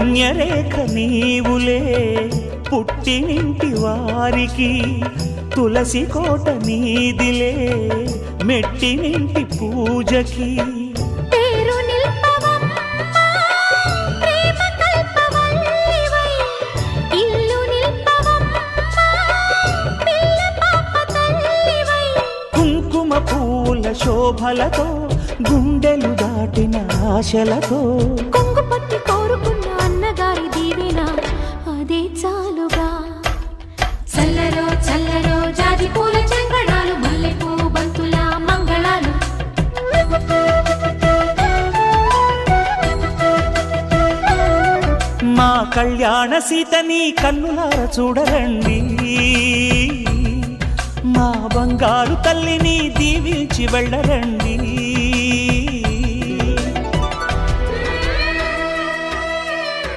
పుణ్యరేఖ నీవులే పుట్టినింటి వారికి, తులసి కోట నీదిలే మెట్టినింటి పూజకి. కుంకుమ పూల శోభలతో గుండెలు దాటిన ఆశలతో కొంగు పట్టి కోరుకున్న అన్నగారి దీవెన అదే చాలుగా. చల్లరో చల్లరో జాజి పూల చంగడాలు, మల్లెపూ బంతుల మంగళాలు. మా కళ్యాణ సీతని కన్నులార చూడరండి, మా బంగారు తల్లిని దీవించి వెళ్ళరండి.